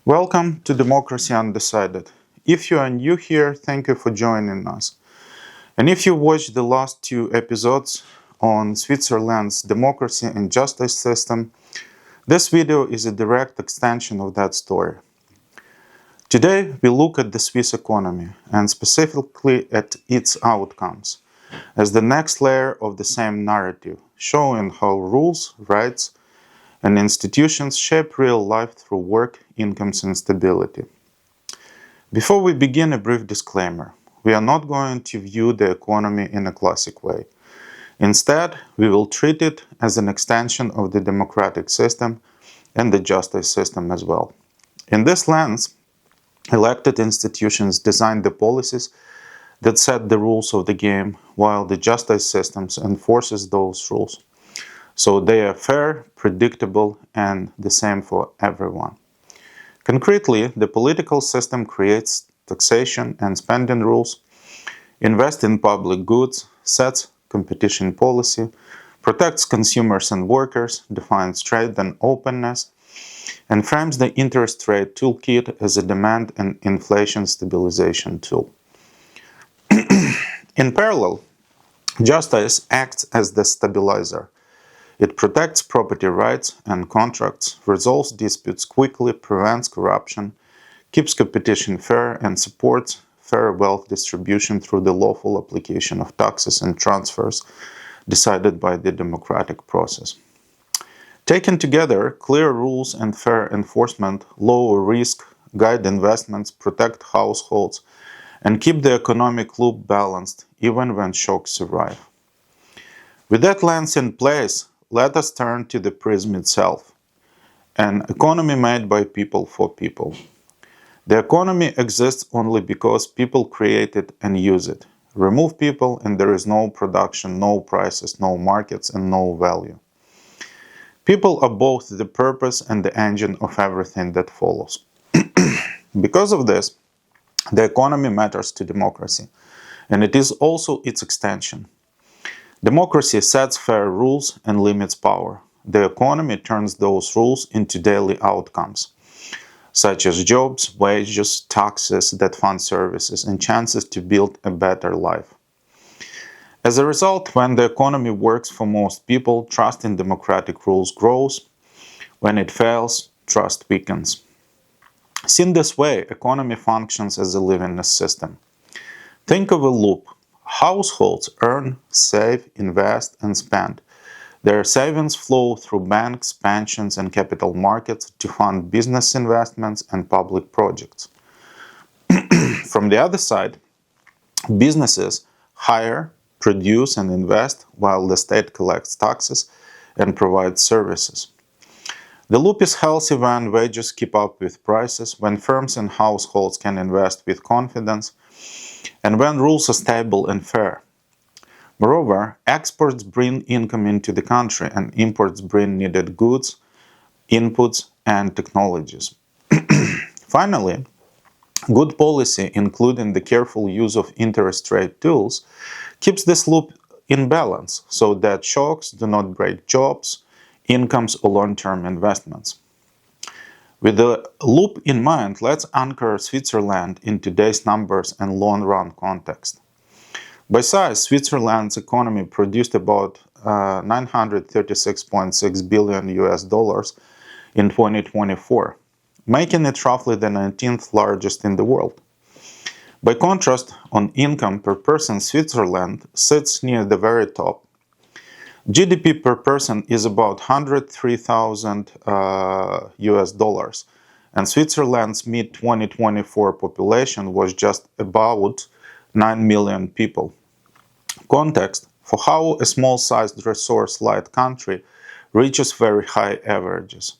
Welcome to Democracy Undecided. If you are new here, thank you for joining us. And if you watched the last two episodes on Switzerland's democracy and justice system, this video is a direct extension of that story. Today, we look at the Swiss economy and specifically at its outcomes as the next layer of the same narrative, showing how rules, rights, and institutions shape real life through work, incomes, and stability. Before we begin, a brief disclaimer. We are not going to view the economy in a classic way. Instead, we will treat it as an extension of the democratic system and the justice system as well. In this lens, elected institutions design the policies that set the rules of the game, while the justice systems enforces those rules. So they are fair, predictable, and the same for everyone. Concretely, the political system creates taxation and spending rules, invests in public goods, sets competition policy, protects consumers and workers, defines trade and openness, and frames the interest rate toolkit as a demand and inflation stabilization tool. In parallel, justice acts as the stabilizer. It protects property rights and contracts, resolves disputes quickly, prevents corruption, keeps competition fair, and supports fair wealth distribution through the lawful application of taxes and transfers decided by the democratic process. Taken together, clear rules and fair enforcement lower risk, guide investments, protect households, and keep the economic loop balanced even when shocks arrive. With that lens in place, let us turn to the prism itself, an economy made by people for people. The economy exists only because people create it and use it. Remove people and there is no production, no prices, no markets, and no value. People are both the purpose and the engine of everything that follows. Because of this, the economy matters to democracy, and it is also its extension. Democracy sets fair rules and limits power. The economy turns those rules into daily outcomes, such as jobs, wages, taxes that fund services, and chances to build a better life. As a result, when the economy works for most people, trust in democratic rules grows. When it fails, trust weakens. Seen this way, economy functions as a living system. Think of a loop. Households earn, save, invest, and spend. Their savings flow through banks, pensions, and capital markets to fund business investments and public projects. From the other side, businesses hire, produce, and invest while the state collects taxes and provides services. The loop is healthy when wages keep up with prices, when firms and households can invest with confidence, and when rules are stable and fair. Moreover, exports bring income into the country and imports bring needed goods, inputs, and technologies. Finally, good policy, including the careful use of interest rate tools, keeps this loop in balance so that shocks do not break jobs, incomes, or long-term investments. With the loop in mind, let's anchor Switzerland in today's numbers and long-run context. By size, Switzerland's economy produced about 936.6 billion US dollars in 2024, making it roughly the 19th largest in the world. By contrast, on income per person, Switzerland sits near the very top. GDP per person is about 103,000 US dollars, and Switzerland's mid-2024 population was just about 9 million people. Context for how a small-sized resource-light country reaches very high averages.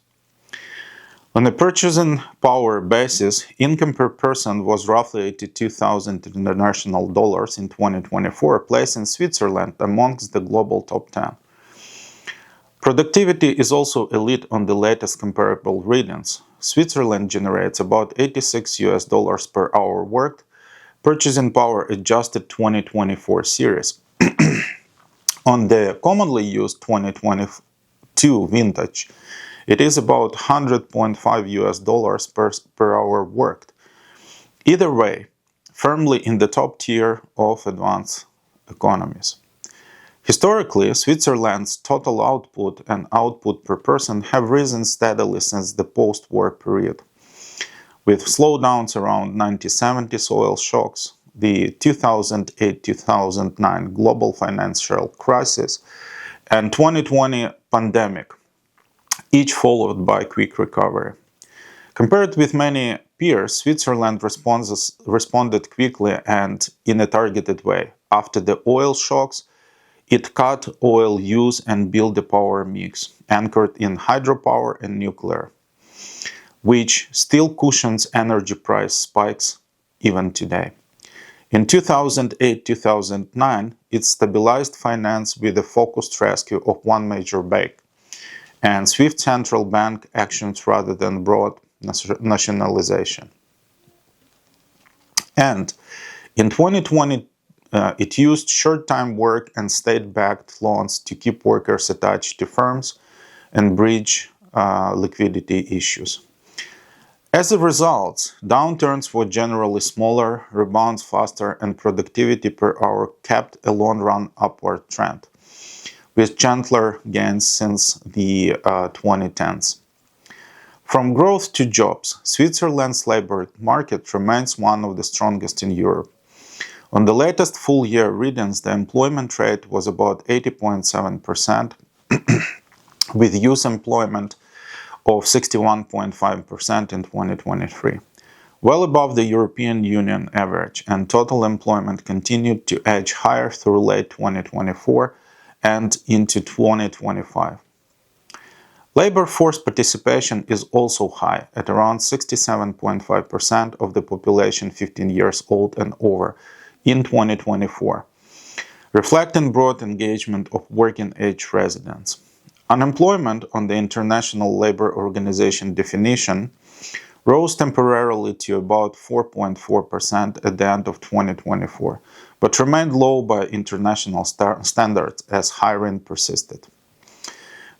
On a purchasing power basis, income per person was roughly 82,000 international dollars in 2024, placing Switzerland amongst the global top 10. Productivity is also elite on the latest comparable readings. Switzerland generates about 86 US dollars per hour worked, purchasing power adjusted 2024 series. On the commonly used 2022 vintage, It is about 100.5 US dollars per hour worked. Either way, firmly in the top tier of advanced economies. Historically, Switzerland's total output and output per person have risen steadily since the post-war period, with slowdowns around 1970 oil shocks, the 2008-2009 global financial crisis, and 2020 pandemic, each followed by quick recovery. Compared with many peers, Switzerland responded quickly and in a targeted way. After the oil shocks, it cut oil use and built a power mix anchored in hydropower and nuclear, which still cushions energy price spikes even today. In 2008-2009, it stabilized finance with a focused rescue of one major bank and swift central bank actions rather than broad nationalization. And in 2020, it used short-time work and state-backed loans to keep workers attached to firms and bridge liquidity issues. As a result, downturns were generally smaller, rebounds faster, and productivity per hour kept a long-run upward trend, with gentler gains since the 2010s. From growth to jobs, Switzerland's labor market remains one of the strongest in Europe. On the latest full-year readings, the employment rate was about 80.7%, with youth employment of 61.5% in 2023, well above the European Union average, and total employment continued to edge higher through late 2024 and into 2025. Labor force participation is also high, at around 67.5% of the population 15 years old and over in 2024, reflecting broad engagement of working-age residents. Unemployment, on the International Labour Organization definition, rose temporarily to about 4.4% at the end of 2024, but remained low by international standards as hiring persisted.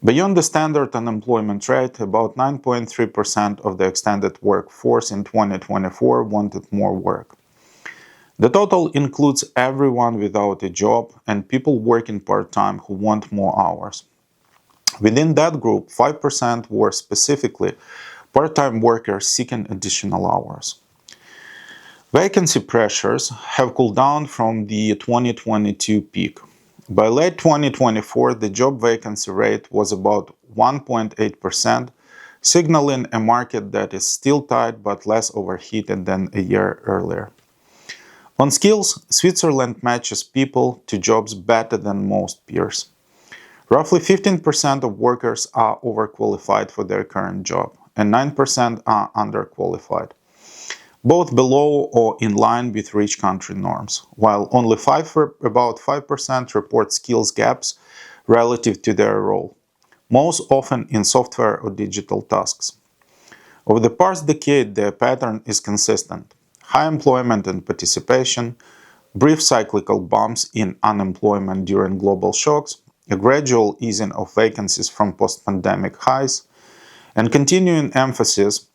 Beyond the standard unemployment rate, about 9.3% of the extended workforce in 2024 wanted more work. The total includes everyone without a job and people working part-time who want more hours. Within that group, 5% were specifically part-time workers seeking additional hours. Vacancy pressures have cooled down from the 2022 peak. By late 2024, the job vacancy rate was about 1.8%, signaling a market that is still tight but less overheated than a year earlier. On skills, Switzerland matches people to jobs better than most peers. Roughly 15% of workers are overqualified for their current job, and 9% are underqualified, both below or in line with rich country norms, while only about 5% report skills gaps relative to their role, most often in software or digital tasks. Over the past decade, the pattern is consistent. High employment and participation, brief cyclical bumps in unemployment during global shocks, a gradual easing of vacancies from post-pandemic highs, and continuing emphasis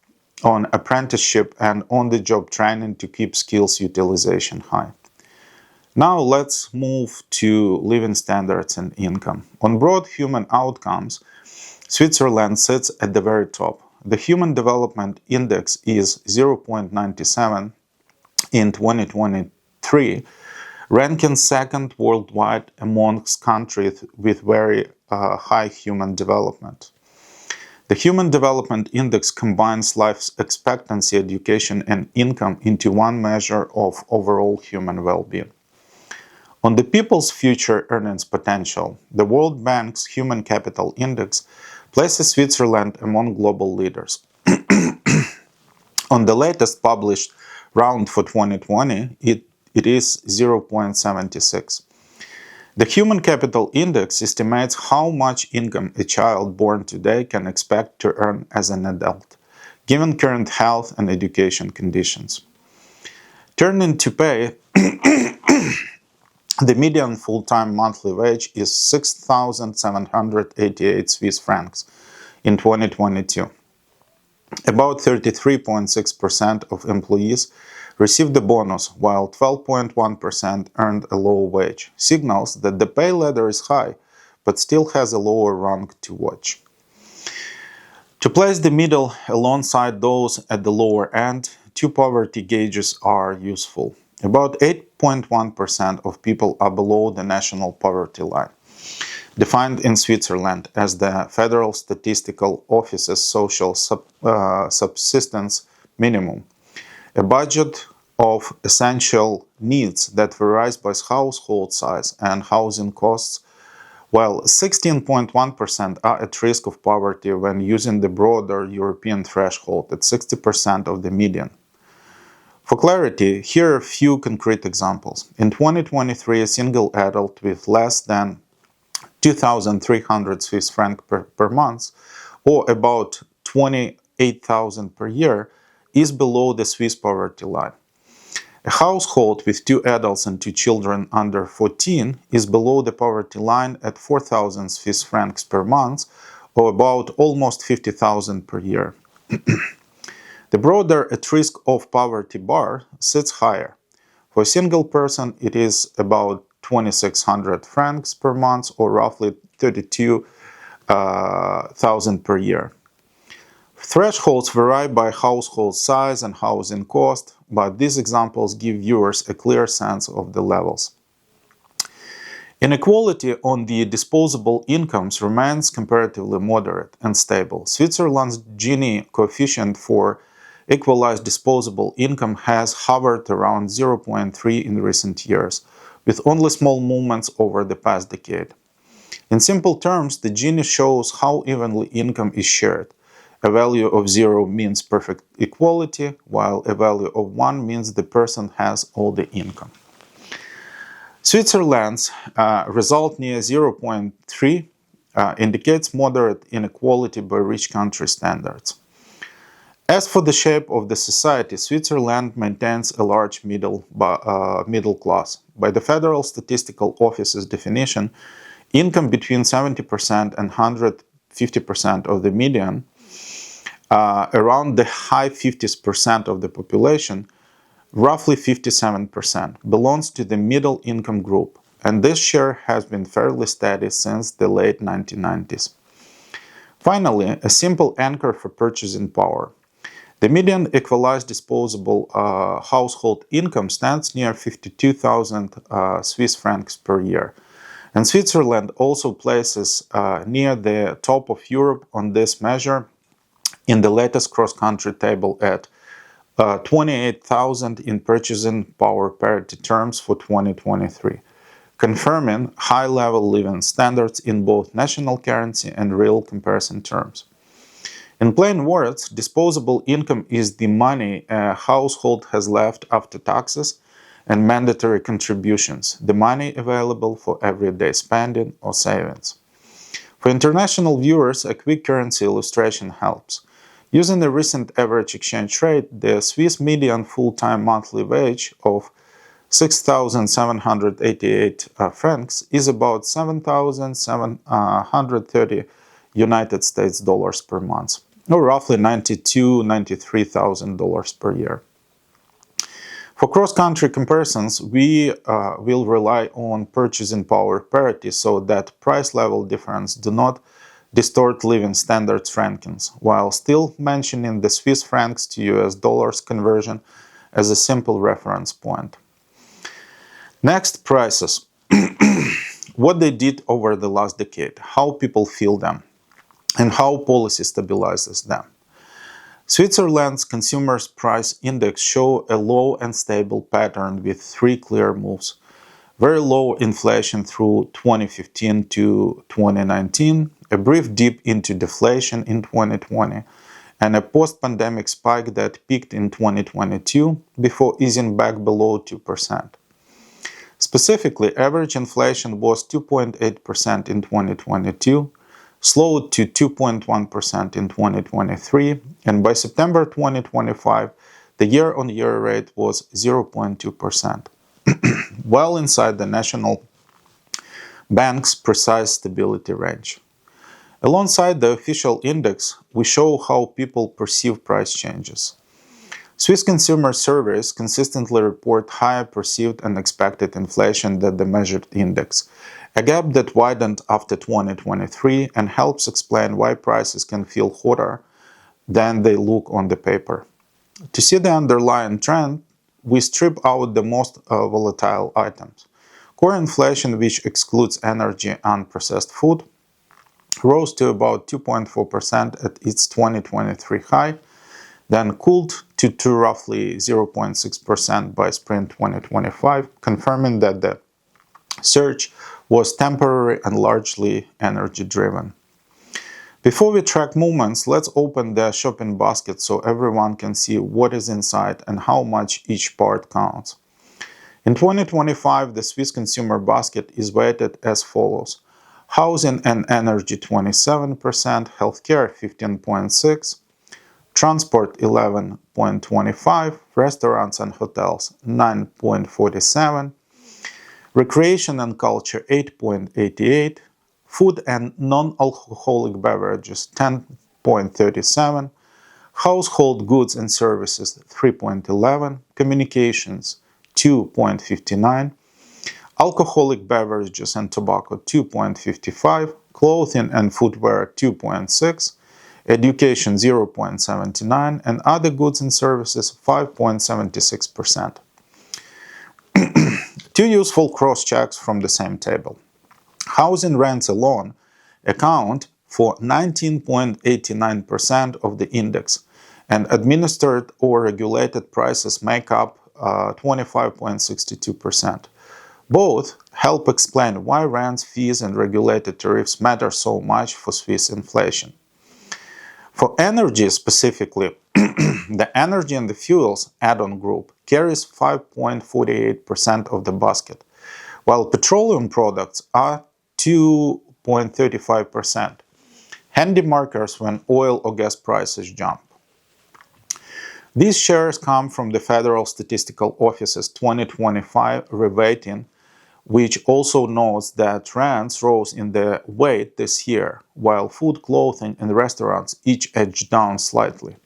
on apprenticeship and on-the-job training to keep skills utilization high. Now let's move to living standards and income. On broad human outcomes, Switzerland sits at the very top. The Human Development Index is 0.97 in 2023, ranking second worldwide amongst countries with very high human development. The Human Development Index combines life expectancy, education, and income into one measure of overall human well-being. On the people's future earnings potential, the World Bank's Human Capital Index places Switzerland among global leaders. On the latest published round for 2020, it is 0.76. The Human Capital Index estimates how much income a child born today can expect to earn as an adult, given current health and education conditions. Turning to pay, the median full-time monthly wage is 6,788 Swiss francs in 2022. About 33.6% of employees received a bonus, while 12.1% earned a low wage, signals that the pay ladder is high, but still has a lower rung to watch. To place the middle alongside those at the lower end, two poverty gauges are useful. About 8.1% of people are below the national poverty line, defined in Switzerland as the Federal Statistical Office's social subsistence minimum, a budget of essential needs that varies by household size and housing costs, while 16.1% are at risk of poverty when using the broader European threshold at 60% of the median. For clarity, here are a few concrete examples. In 2023, a single adult with less than 2,300 Swiss francs per month, or about 28,000 per year, is below the Swiss poverty line. A household with two adults and two children under 14 is below the poverty line at 4,000 Swiss francs per month, or about almost 50,000 per year. The broader at risk of poverty bar sits higher. For a single person, it is about 2,600 francs per month, or roughly 32,000 per year. Thresholds vary by household size and housing cost, but these examples give viewers a clear sense of the levels. Inequality on the disposable incomes remains comparatively moderate and stable. Switzerland's Gini coefficient for equalized disposable income has hovered around 0.3 in recent years, with only small movements over the past decade. In simple terms, the Gini shows how evenly income is shared. A value of 0 means perfect equality, while a value of 1 means the person has all the income. Switzerland's result near 0.3 indicates moderate inequality by rich country standards. As for the shape of the society, Switzerland maintains a large middle class. By the Federal Statistical Office's definition, income between 70% and 150% of the median, around the high 50% of the population, roughly 57%, belongs to the middle income group, and this share has been fairly steady since the late 1990s. Finally, a simple anchor for purchasing power. The median equalized disposable household income stands near 52,000 Swiss francs per year, and Switzerland also places near the top of Europe on this measure in the latest cross-country table at 28,000 in purchasing power parity terms for 2023, confirming high-level living standards in both national currency and real comparison terms. In plain words, disposable income is the money a household has left after taxes and mandatory contributions, the money available for everyday spending or savings. For international viewers, a quick currency illustration helps. Using the recent average exchange rate, the Swiss median full-time monthly wage of 6,788 francs is about 7,730 United States dollars per month, or roughly $93,000 per year. For cross-country comparisons, we will rely on purchasing power parity so that price-level difference do not distort living standards rankings, while still mentioning the Swiss francs to US dollars conversion as a simple reference point. Next, prices. What they did over the last decade, how people feel them, and how policy stabilizes them. Switzerland's Consumer Price Index show a low and stable pattern with three clear moves. Very low inflation through 2015 to 2019, a brief dip into deflation in 2020, and a post-pandemic spike that peaked in 2022 before easing back below 2%. Specifically, average inflation was 2.8% in 2022, slowed to 2.1% in 2023, and by September 2025, the year-on-year rate was 0.2%, well inside the National Bank's precise stability range. Alongside the official index, we show how people perceive price changes. Swiss consumer surveys consistently report higher perceived and expected inflation than the measured index, a gap that widened after 2023 and helps explain why prices can feel hotter than they look on the paper. To see the underlying trend, we strip out the most volatile items. Core inflation, which excludes energy and processed food, rose to about 2.4% at its 2023 high, then cooled to roughly 0.6% by spring 2025, confirming that the surge was temporary and largely energy-driven. Before we track movements, let's open the shopping basket so everyone can see what is inside and how much each part counts. In 2025, the Swiss consumer basket is weighted as follows: housing and energy 27%, healthcare 15.6%, transport 11.25%, restaurants and hotels 9.47%, recreation and culture 8.88%, food and non-alcoholic beverages 10.37%, household goods and services 3.11%, communications 2.59%, alcoholic beverages and tobacco 2.55%, clothing and footwear 2.6%, education 0.79%, and other goods and services 5.76%. Two useful cross-checks from the same table. Housing rents alone account for 19.89% of the index, and administered or regulated prices make up 25.62%. Both help explain why rents, fees, and regulated tariffs matter so much for Swiss inflation. For energy specifically, the energy and the fuels add-on group carries 5.48% of the basket, while petroleum products are 2.35%, handy markers when oil or gas prices jump. These shares come from the Federal Statistical Office's 2025 reweighting, which also notes that rents rose in the weight this year, while food, clothing, and restaurants each edged down slightly.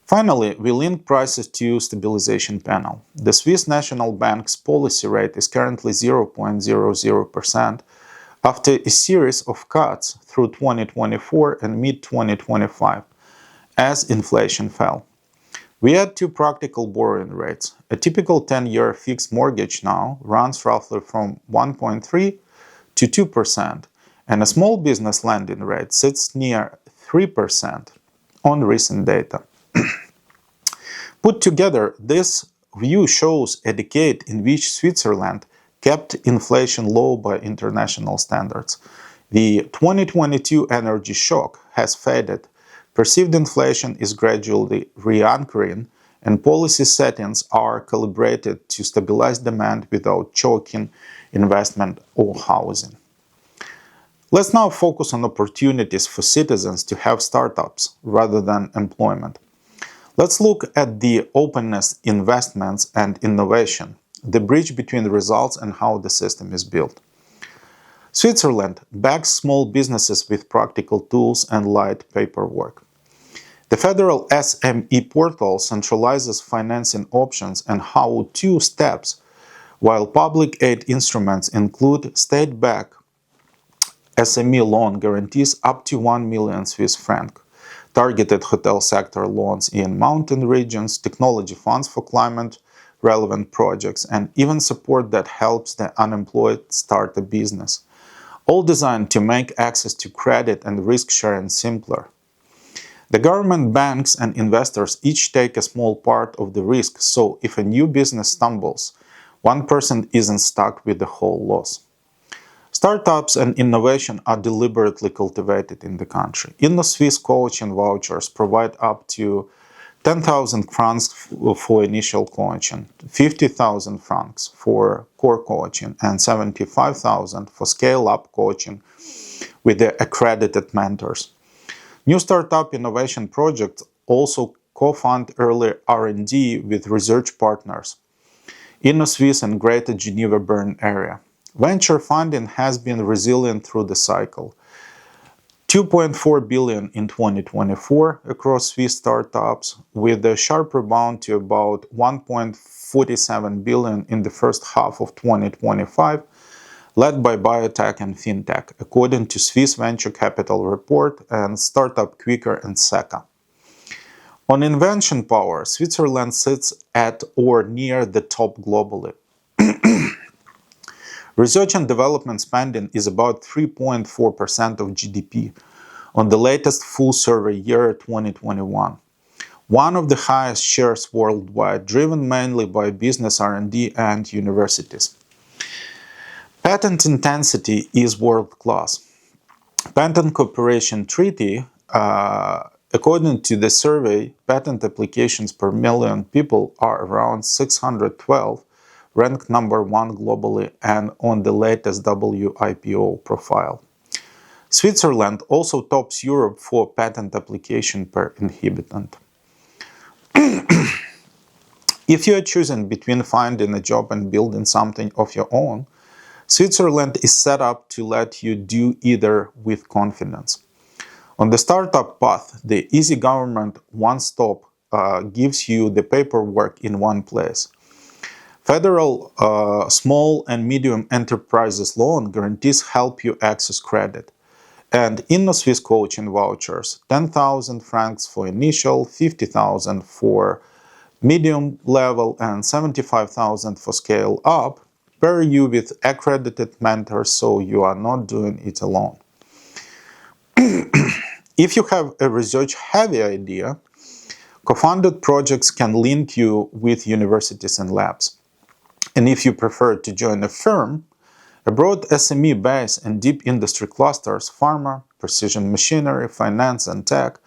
Finally, we link prices to stabilization panel. The Swiss National Bank's policy rate is currently 0.00% after a series of cuts through 2024 and mid-2025 as inflation fell. We add two practical borrowing rates. A typical 10-year fixed mortgage now runs roughly from 1.3% to 2%, and a small business lending rate sits near 3% on recent data. Put together, this view shows a decade in which Switzerland kept inflation low by international standards. The 2022 energy shock has faded. Perceived inflation is gradually re-anchoring, and policy settings are calibrated to stabilize demand without choking investment or housing. Let's now focus on opportunities for citizens to have startups rather than employment. Let's look at the openness, investments, and innovation, the bridge between the results and how the system is built. Switzerland backs small businesses with practical tools and light paperwork. The federal SME portal centralizes financing options and how-to steps, while public aid instruments include state-backed SME loan guarantees up to 1 million Swiss franc, targeted hotel sector loans in mountain regions, technology funds for climate-relevant projects, and even support that helps the unemployed start a business, all designed to make access to credit and risk-sharing simpler. The government, banks, and investors each take a small part of the risk, so if a new business stumbles, one person isn't stuck with the whole loss. Startups and innovation are deliberately cultivated in the country. Innosuisse coaching vouchers provide up to 10,000 francs for initial coaching, 50,000 francs for core coaching, and 75,000 for scale-up coaching with the accredited mentors. New startup innovation projects also co-fund early R&D with research partners, Innosuisse and Greater Geneva Bern area. Venture funding has been resilient through the cycle. 2.4 billion in 2024 across Swiss startups, with a sharp rebound to about 1.47 billion in the first half of 2025, led by biotech and fintech, according to Swiss Venture Capital Report and Startup Quicker and Seca. On invention power, Switzerland sits at or near the top globally. Research and development spending is about 3.4% of GDP on the latest full survey year 2021, one of the highest shares worldwide, driven mainly by business R&D and universities. Patent intensity is world-class. Patent Cooperation Treaty, according to the survey, patent applications per million people are around 612, ranked number 1 globally and on the latest WIPO profile. Switzerland also tops Europe for patent application per inhabitant. If you are choosing between finding a job and building something of your own, Switzerland is set up to let you do either with confidence. On the startup path, the EasyGov one-stop gives you the paperwork in one place. Federal small and medium enterprises loan guarantees help you access credit. And Innosuisse coaching vouchers, 10,000 francs for initial, 50,000 for medium level, and 75,000 for scale up, pair you with accredited mentors so you are not doing it alone. If you have a research-heavy idea, co-funded projects can link you with universities and labs. And if you prefer to join a firm, a broad SME base and deep industry clusters, pharma, precision machinery, finance, and tech,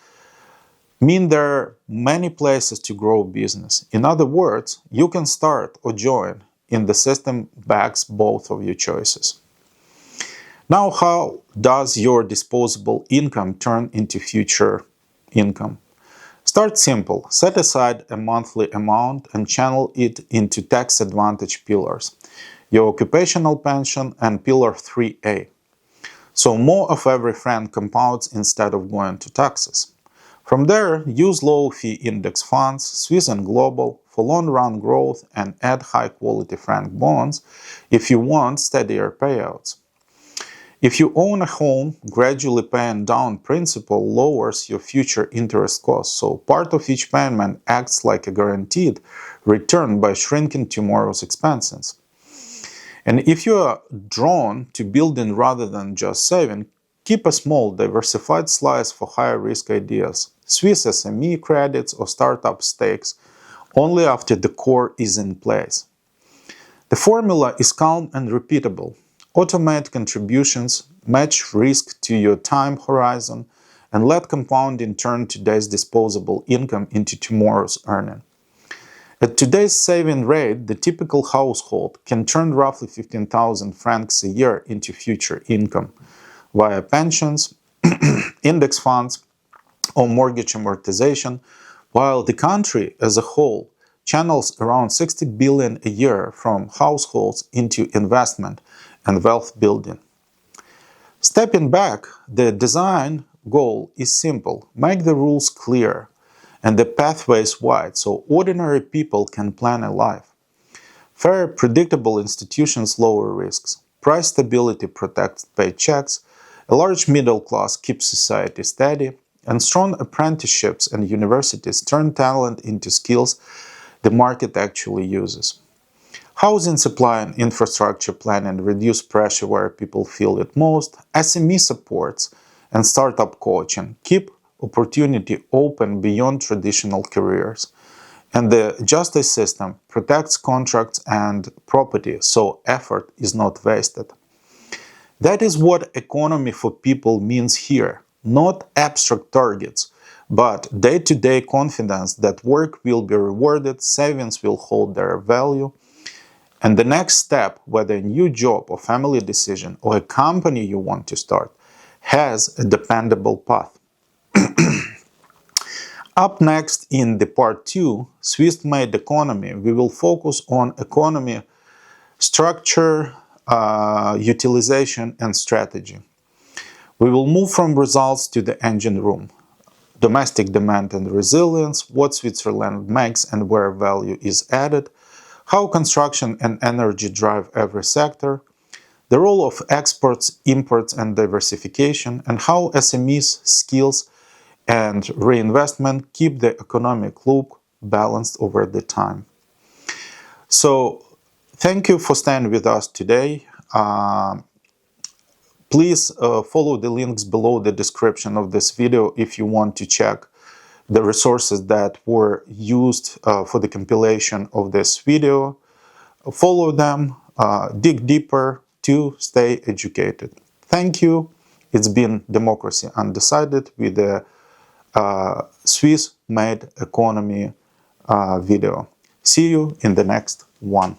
mean there are many places to grow business. In other words, you can start or join, and the system backs both of your choices. Now, how does your disposable income turn into future income? Start simple. Set aside a monthly amount and channel it into tax advantage pillars, your occupational pension and pillar 3A. So more of every franc compounds instead of going to taxes. From there, use low-fee index funds, Swiss and global, for long-run growth and add high-quality franc bonds if you want steadier payouts. If you own a home, gradually paying down principal lowers your future interest costs, so part of each payment acts like a guaranteed return by shrinking tomorrow's expenses. And if you are drawn to building rather than just saving, keep a small, diversified slice for higher-risk ideas, Swiss SME credits or startup stakes, only after the core is in place. The formula is calm and repeatable. Automate contributions, match risk to your time horizon, and let compounding turn today's disposable income into tomorrow's earning. At today's saving rate, the typical household can turn roughly 15,000 francs a year into future income via pensions, index funds, or mortgage amortization, while the country as a whole channels around 60 billion a year from households into investment and wealth building. Stepping back, the design goal is simple. Make the rules clear and the pathways wide so ordinary people can plan a life. Fair, predictable institutions lower risks. Price stability protects paychecks. A large middle class keeps society steady. And strong apprenticeships and universities turn talent into skills the market actually uses. Housing supply and infrastructure planning reduce pressure where people feel it most. SME supports and startup coaching keep opportunity open beyond traditional careers. And the justice system protects contracts and property so effort is not wasted. That is what economy for people means here. Not abstract targets, but day-to-day confidence that work will be rewarded, savings will hold their value, and the next step, whether a new job or family decision or a company you want to start, has a dependable path. Up next in the part 2, Swiss-made economy, we will focus on economy structure, utilization, and strategy. We will move from results to the engine room. Domestic demand and resilience, what Switzerland makes and where value is added, how construction and energy drive every sector, the role of exports, imports and diversification, and how SMEs, skills and reinvestment keep the economic loop balanced over the time. So, thank you for staying with us today. Please follow the links below the description of this video if you want to check the resources that were used for the compilation of this video. Follow them, dig deeper to stay educated. Thank you. It's been Democracy Undecided with the Swiss-made economy video. See you in the next one.